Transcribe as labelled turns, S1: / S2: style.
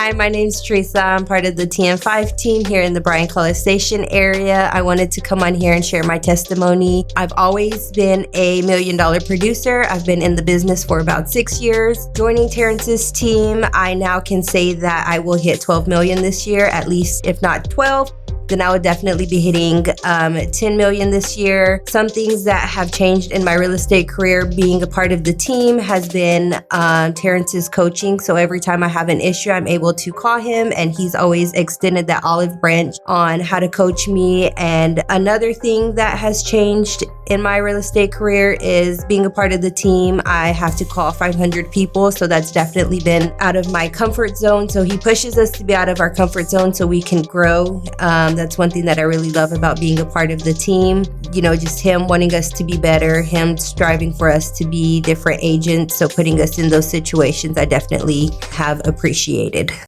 S1: Hi, my name's Teresa. I'm part of the TN5 team here in the Bryan-College Station area. I wanted to come on here and share my testimony. I've always been a $1 million producer. I've been in the business for about 6 years. Joining Terrence's team, I now can say that I will hit 12 million this year, at least if not 12. Then I would definitely be hitting 10 million this year. Some things that have changed in my real estate career being a part of the team has been Terrence's coaching. So every time I have an issue, I'm able to call him, and he's always extended that olive branch on how to coach me. And another thing that has changed in my real estate career is being a part of the team. I have to call 500 people, so that's definitely been out of my comfort zone. So he pushes us to be out of our comfort zone so we can grow. That's one thing that I really love about being a part of the team. You know, just him wanting us to be better, him striving for us to be different agents. So putting us in those situations, I definitely have appreciated.